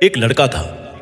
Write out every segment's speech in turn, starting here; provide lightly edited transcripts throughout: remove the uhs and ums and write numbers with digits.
एक लड़का था।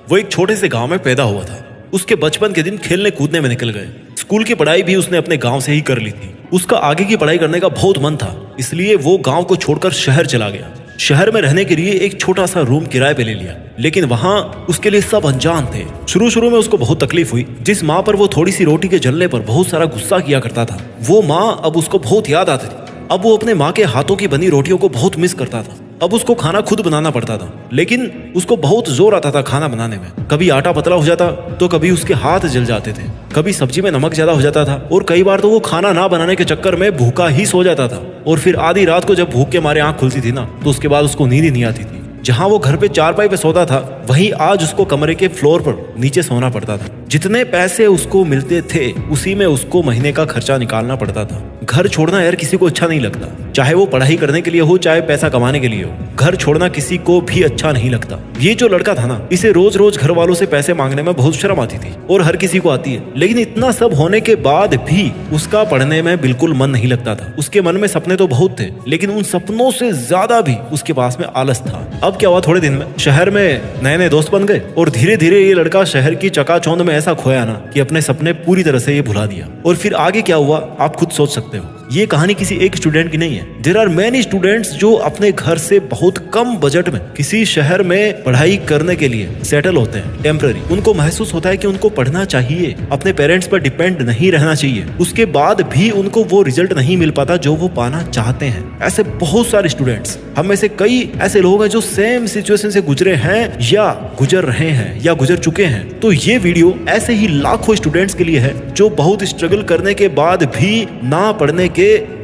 वो एक छोटे से गांव में पैदा हुआ था। उसके बचपन के दिन खेलने कूदने में निकल गए। स्कूल की पढ़ाई भी उसने अपने गांव से ही कर ली थी। उसका आगे की पढ़ाई करने का बहुत मन था, इसलिए वो गांव को छोड़कर शहर चला गया। शहर में रहने के लिए एक छोटा सा रूम किराए पे ले लिया, लेकिन वहाँ उसके लिए सब अनजान थे। शुरू में उसको बहुत तकलीफ हुई। जिस माँ पर वो थोड़ी सी रोटी के जलने पर बहुत सारा गुस्सा किया करता था, वो माँ अब उसको बहुत याद आती थी। अब वो अपने माँ के हाथों की बनी रोटियों को बहुत मिस करता था। अब उसको खाना खुद बनाना पड़ता था, लेकिन उसको बहुत जोर आता था खाना बनाने में। कभी आटा पतला हो जाता तो कभी उसके हाथ जल जाते थे, कभी सब्जी में नमक ज्यादा हो जाता था, और कई बार तो वो खाना ना बनाने के चक्कर में भूखा ही सो जाता था। और फिर आधी रात को जब भूख के मारे आंख खुलती थी ना, तो उसके बाद उसको नींद ही नहीं आती थी। जहां वो घर पे चारपाई पे सोता था, वहीं आज उसको कमरे के फ्लोर पर नीचे सोना पड़ता था। जितने पैसे उसको मिलते थे, उसी में उसको महीने का खर्चा निकालना पड़ता था। घर छोड़ना यार किसी को अच्छा नहीं लगता, चाहे वो पढ़ाई करने के लिए हो, चाहे पैसा कमाने के लिए हो। घर छोड़ना किसी को भी अच्छा नहीं लगता। ये जो लड़का था ना, इसे रोज रोज घर वालों से पैसे मांगने में बहुत शर्म आती थी, और हर किसी को आती है। लेकिन इतना सब होने के बाद भी उसका पढ़ने में बिल्कुल मन नहीं लगता था। उसके मन में सपने तो बहुत थे, लेकिन उन सपनों से ज्यादा भी उसके पास में आलस था। अब क्या हुआ, थोड़े दिन में शहर में नए नए दोस्त बन गए, और धीरे धीरे ये लड़का शहर की चकाचौंध में ऐसा खोया ना कि अपने सपने पूरी तरह से ये भुला दिया। और फिर आगे क्या हुआ आप खुद सोच सकते हो। ये कहानी किसी एक स्टूडेंट की नहीं है। देयर आर मेनी स्टूडेंट्स जो अपने घर से बहुत कम बजट में किसी शहर में पढ़ाई करने के लिए सेटल होते हैं टेम्पररी। उनको महसूस होता है कि उनको पढ़ना चाहिए, अपने पेरेंट्स पर डिपेंड नहीं रहना चाहिए। उसके बाद भी उनको वो रिजल्ट नहीं मिल पाता जो वो पाना चाहते हैं। ऐसे बहुत सारे स्टूडेंट्स, हम में से कई ऐसे लोग हैं जो सेम सिचुएशन से गुजरे हैं, या गुजर रहे हैं, या गुजर चुके हैं। तो ये वीडियो ऐसे ही लाखों स्टूडेंट्स के लिए है जो बहुत स्ट्रगल करने के बाद भी ना पढ़ने के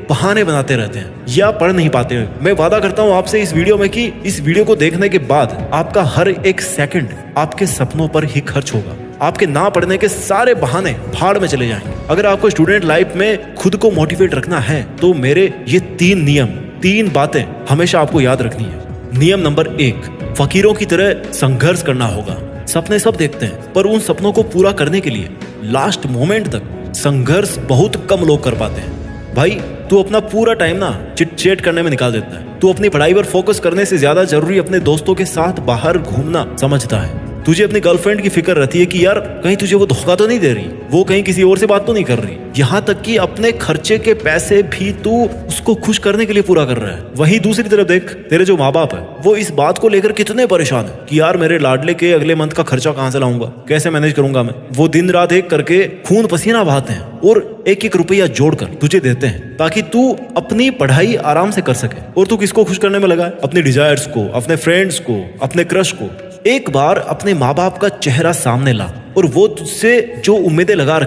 बहाने बनाते रहते हैं या पढ़ नहीं पाते हैं। मैं वादा करता हूँ आपसे इस वीडियो में कि इस वीडियो को देखने के बाद आपका हर एक सेकंड आपके सपनों पर ही खर्च होगा। आपके ना पढ़ने के सारे बहाने भाड़ में चले जाएंगे। अगर आपको स्टूडेंट लाइफ में खुद को मोटिवेट रखना है, तो मेरे ये 3 बातें हमेशा आपको याद रखनी है। नियम नंबर 1, फकीरों की तरह संघर्ष करना होगा। सपने सब देखते हैं, पर उन सपनों को पूरा करने के लिए लास्ट मोमेंट तक संघर्ष बहुत कम लोग कर पाते हैं। भाई तू अपना पूरा टाइम ना चिट चैट करने में निकाल देता है। तू अपनी पढ़ाई पर फोकस करने से ज्यादा जरूरी अपने दोस्तों के साथ बाहर घूमना समझता है। तुझे अपनी गर्लफ्रेंड की फिक्र रहती है कि यार कहीं तुझे वो धोखा तो नहीं दे रही, वो कहीं किसी और से बात तो नहीं कर रही। यहाँ तक कि अपने खर्चे के पैसे भी तू उसको खुश करने के लिए पूरा कर रहा है। वहीं दूसरी तरफ देख, तेरे जो माँ बाप है वो इस बात को लेकर कितने परेशान है कि यार मेरे लाडले के अगले मंथ का खर्चा कहाँ से लाऊंगा, कैसे मैनेज करूंगा मैं। वो दिन रात एक करके खून पसीना बहाते हैं और एक रुपया जोड़कर तुझे देते हैं ताकि तू अपनी पढ़ाई आराम से कर सके। और तू किसको खुश करने में लगा है? अपने डिजायर्स को, अपने फ्रेंड्स को, अपने क्रश को। एक बार अपने माँ बाप का चेहरा सामने ला और वो तुझसे जो उम्मीदें लगा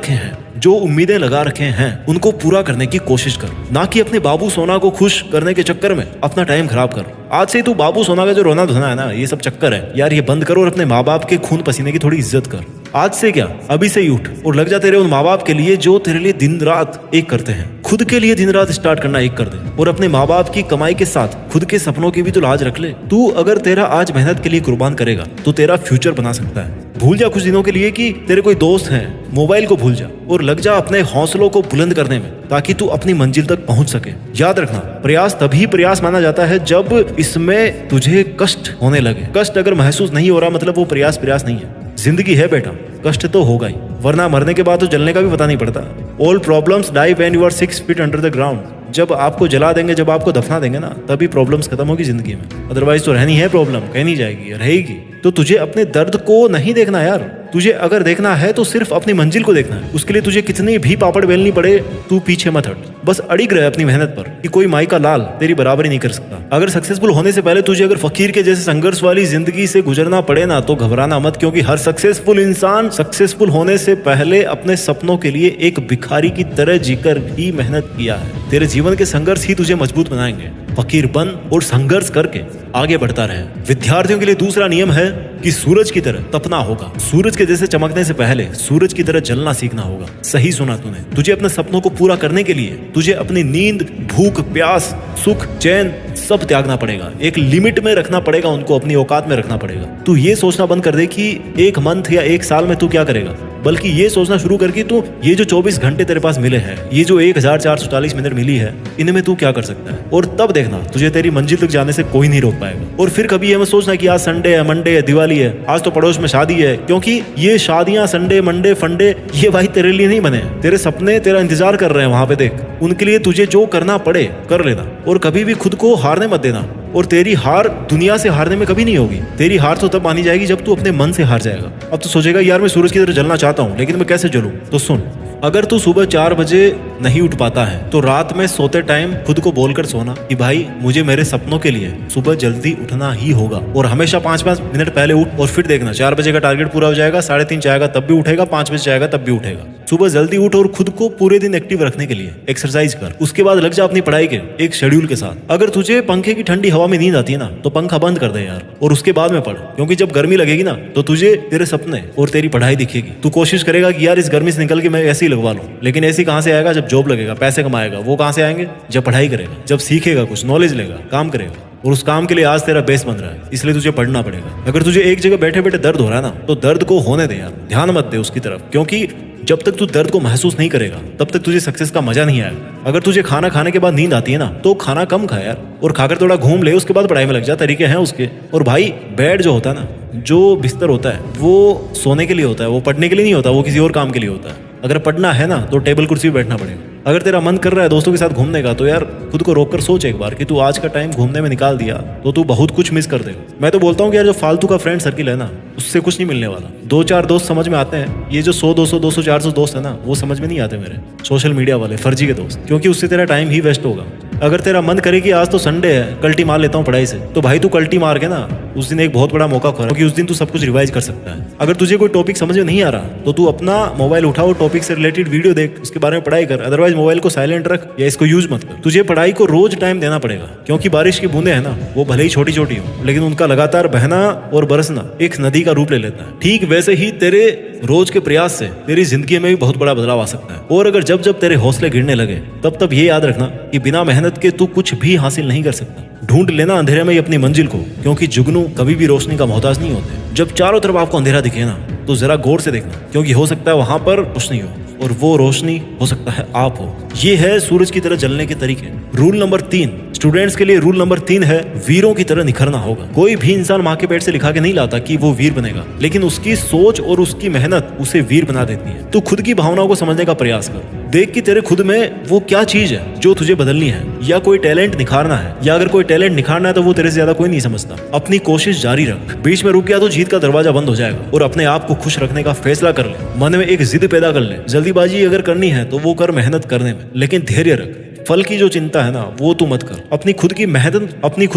रखे हैं उनको पूरा करने की कोशिश कर, ना कि अपने बाबू सोना को खुश करने के चक्कर में अपना टाइम खराब कर। आज से तू बाबू सोना का जो रोना धोना है ना, ये सब चक्कर है यार, ये बंद कर और अपने माँ बाप के खून पसीने की थोड़ी इज्जत कर। आज से क्या, अभी से ही उठ और लग जा तेरे उन माँ बाप के लिए जो तेरे लिए दिन रात एक करते हैं। खुद के लिए दिन रात स्टार्ट करना एक कर दे, और अपने माँ बाप की कमाई के साथ खुद के सपनों की भी तो लाज रख ले। तू अगर तेरा आज मेहनत के लिए कुर्बान करेगा तो तेरा फ्यूचर बना सकता है। भूल जा कुछ दिनों के लिए कि तेरे कोई दोस्त हैं, मोबाइल को भूल जा और लग जा अपने हौसलों को बुलंद करने में, ताकि तू अपनी मंजिल तक पहुंच सके। याद रखना, प्रयास तभी प्रयास माना जाता है जब इसमें तुझे कष्ट होने लगे। कष्ट अगर महसूस नहीं हो रहा मतलब वो प्रयास नहीं है। जिंदगी है बेटा, कष्ट तो होगा ही, वरना मरने के बाद तो जलने का भी पता नहीं पड़ता। All problems die when you are 6 feet under the ground. जब आपको जला देंगे, जब आपको दफना देंगे ना, तभी प्रॉब्लम्स खत्म होगी जिंदगी में। अदरवाइज तो रहनी है प्रॉब्लम, कहीं नहीं जाएगी, रहेगी। तो तुझे अपने दर्द को नहीं देखना यार, तुझे अगर देखना है तो सिर्फ अपनी मंजिल को देखना है। उसके लिए तुझे कितनी भी पापड़ बेलनी पड़े, तू पीछे मत हट, बस अड़िग रहे अपनी मेहनत पर कि कोई माई का लाल तेरी बराबरी नहीं कर सकता। अगर सक्सेसफुल होने से पहले तुझे अगर फकीर के जैसे संघर्ष वाली जिंदगी से गुजरना पड़े ना, तो घबराना मत, क्योंकि हर सक्सेसफुल इंसान सक्सेसफुल होने से पहले अपने सपनों के लिए एक भिखारी की तरह जीकर भी मेहनत किया है। तेरे जीवन के संघर्ष ही तुझे मजबूत बनाएंगे। फकीर बन और संघर्ष करके आगे बढ़ता रहे। विद्यार्थियों के लिए दूसरा नियम है कि सूरज की तरह तपना होगा। सूरज के जैसे चमकने से पहले सूरज की तरह जलना सीखना होगा। सही सुना तूने। तुझे अपने सपनों को पूरा करने के लिए तुझे अपनी नींद, भूख, प्यास, सुख, चैन सब त्यागना पड़ेगा। एक लिमिट में रखना पड़ेगा उनको, अपनी औकात में रखना पड़ेगा। तू ये सोचना बंद कर दे कि 1 मंथ या 1 साल में तू क्या करेगा। बल्कि ये सोचना शुरू कर कि तू ये जो 24 घंटे तेरे पास मिले हैं, ये जो 1440 मिनट मिली है, इनमें तू क्या कर सकता है। और तब देखना तुझे तेरी मंजिल तक जाने से कोई नहीं रोक पाएगा। और फिर कभी ये मत सोचना कि आज संडे है, मंडे है, दिवाली है, आज तो पड़ोस में शादी है, क्योंकि ये शादियां संडे मंडे फंडे ये भाई तेरे लिए नहीं बने। तेरे सपने तेरा इंतजार कर रहे हैं वहां पे, देख उनके लिए तुझे जो करना पड़े कर लेना। और कभी भी खुद को हारने मत देना। और तेरी हार दुनिया से हारने में कभी नहीं होगी। तेरी हार तो तब मानी जाएगी जब तू अपने मन से हार जाएगा। अब तो सोचेगा यार मैं सूरज की तरह जलना चाहता हूँ, लेकिन मैं कैसे जलूं। तो सुन, अगर तू सुबह 4 बजे नहीं उठ पाता है तो रात में सोते टाइम खुद को बोलकर सोना कि भाई मुझे मेरे सपनों के लिए सुबह जल्दी उठना ही होगा। और हमेशा 5-5 मिनट पहले उठ। और फिर देखना 4 बजे का टारगेट पूरा हो जाएगा, 3:30 जाएगा तब भी उठेगा, 5 बजे जाएगा तब भी उठेगा। सुबह जल्दी उठ और खुद को पूरे दिन एक्टिव रखने के लिए एक्सरसाइज कर। उसके बाद लग जा अपनी पढ़ाई के एक शेड्यूल के साथ। अगर तुझे पंखे की ठंडी हवा में नींद आती है ना तो पंखा बंद कर दे यार, और उसके बाद में पढ़। क्योंकि जब गर्मी लगेगी ना तो तुझे तेरे सपने और तेरी पढ़ाई दिखेगी। तू कोशिश करेगा कि यार इस गर्मी से निकल के मैं ऐसे ही लगवा लूं, लेकिन ऐसी कहां से आएगा जब जॉब लगेगा, पैसे कमाएगा। वो कहां से आएंगे जब पढ़ाई करेगा, जब सीखेगा, कुछ नॉलेज लेगा, काम करेगा। और उस काम के लिए आज तेरा बेस बन रहा है, इसलिए तुझे पढ़ना पड़ेगा। अगर तुझे एक जगह बैठे बैठे दर्द हो रहा है ना तो दर्द को होने दे यार, ध्यान मत दे उसकी तरफ। क्योंकि जब तक तू दर्द को महसूस नहीं करेगा तब तक तुझे सक्सेस का मजा नहीं आएगा। अगर तुझे खाना खाने के बाद नींद आती है ना तो खाना कम खा यार, और खाकर थोड़ा घूम ले, उसके बाद पढ़ाई में लग जा। तरीके हैं उसके। और भाई बेड जो होता है ना, जो बिस्तर होता है वो सोने के लिए होता है, वो पढ़ने के लिए नहीं होता, वो किसी और काम के लिए होता है। अगर पढ़ना है ना तो टेबल कुर्सी पे बैठना पड़ेगा। अगर तेरा मन कर रहा है दोस्तों के साथ घूमने का तो यार खुद को रोक कर सोच एक बार कि तू आज का टाइम घूमने में निकाल दिया तो तू बहुत कुछ मिस कर देगा। मैं तो बोलता हूँ कि यार जो फालतू का फ्रेंड सर्किल है ना उससे कुछ नहीं मिलने वाला। 2-4 दोस्त समझ में आते हैं, ये जो 100, 200, 200, 400 दोस्त है ना वो समझ में नहीं आते मेरे सोशल मीडिया वाले फर्जी के दोस्त, क्योंकि उससे तेरा टाइम ही वेस्ट होगा। अगर तेरा मन करे कि आज तो संडे है, कल्टी मार लेता हूँ पढ़ाई से, तो भाई तू कल्टी मार के ना उस दिन एक बहुत बड़ा मौका खोया, क्योंकि उस दिन तू सब कुछ रिवाइज कर सकता है। अगर तुझे कोई टॉपिक समझ में नहीं आ रहा तो तू अपना मोबाइल उठाओ, टॉपिक से रिलेटेड वीडियो देख, उसके बारे में पढ़ाई कर। अदरवाइज मोबाइल को साइलेंट रख या इसको यूज मत कर। तुझे पढ़ाई को रोज टाइम देना पड़ेगा, क्योंकि बारिश की बूंदे है ना वो भले ही छोटी छोटी हो लेकिन उनका लगातार बहना और बरसना एक नदी का रूप ले लेता है। ठीक वैसे ही तेरे रोज के प्रयास से तेरी जिंदगी में भी बहुत बड़ा बदलाव आ सकता है। और अगर जब जब तेरे हौसले गिरने लगे तब तब ये याद रखना कि बिना मेहनत के तू कुछ भी हासिल नहीं कर सकता। ढूंढ लेना अंधेरे में ही अपनी मंजिल को, क्योंकि जुगनू कभी भी रोशनी का मोहताज नहीं होते। जब चारों तरफ आपको अंधेरा दिखे ना तो जरा गौर से देखना, क्योंकि हो सकता है वहां पर कुछ नहीं हो और वो रोशनी हो सकता है आप हो। ये है सूरज की तरह जलने के तरीके। रूल नंबर 3 स्टूडेंट्स के लिए रूल नंबर 3 है वीरों की तरह निखरना होगा। कोई भी इंसान माँ के पेट से लिखा के नहीं लाता कि वो वीर बनेगा, लेकिन उसकी सोच और उसकी मेहनत उसे वीर बना देती है। तो खुद की भावनाओं को समझने का प्रयास कर। देख कि तेरे खुद में वो क्या चीज है जो तुझे बदलनी है, या कोई टैलेंट निखारना है, या अगर कोई टैलेंट निखारना है तो वो तेरे से ज्यादा कोई नहीं समझता। अपनी कोशिश जारी रख। बीच में रुक गया तो जीत का दरवाजा बंद हो जाएगा। और अपने आप को खुश रखने का फैसला कर ले। मन में एक जिद पैदा कर ले। जल्दीबाजी अगर करनी है तो वो कर मेहनत करने में, लेकिन धैर्य रख। फल की जो चिंता है ना वो तू मत कर। अपनी खुद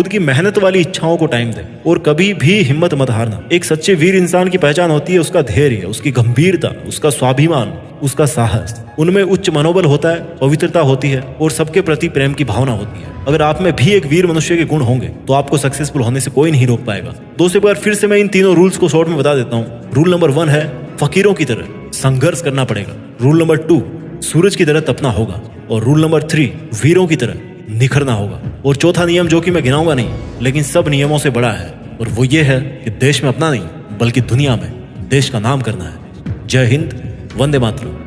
की मेहनत वाली इच्छाओं को टाइम दे और कभी भी हिम्मत मत हारना। एक सच्चे वीर इंसान की पहचान होती है उसका धैर्य, उसकी गंभीरता, उसका स्वाभिमान, उसका साहस। उनमें उच्च मनोबल होता है, पवित्रता होती है और सबके प्रति प्रेम की भावना होती है। अगर आप में भी एक वीर मनुष्य के गुण होंगे तो आपको सक्सेसफुल होने से कोई नहीं रोक पाएगा। दोस्तों एक बार फिर से मैं इन तीनों रूल्स को शॉर्ट में बता देता हूँ। रूल नंबर 1 है फकीरों की तरह संघर्ष करना पड़ेगा। रूल नंबर 2 सूरज की तरह तपना होगा। और रूल नंबर 3 वीरों की तरह निखरना होगा। और चौथा नियम जो कि मैं गिनाऊंगा नहीं लेकिन सब नियमों से बड़ा है, और वो ये है कि देश में अपना नहीं बल्कि दुनिया में देश का नाम करना है। जय हिंद, वंदे मातरम।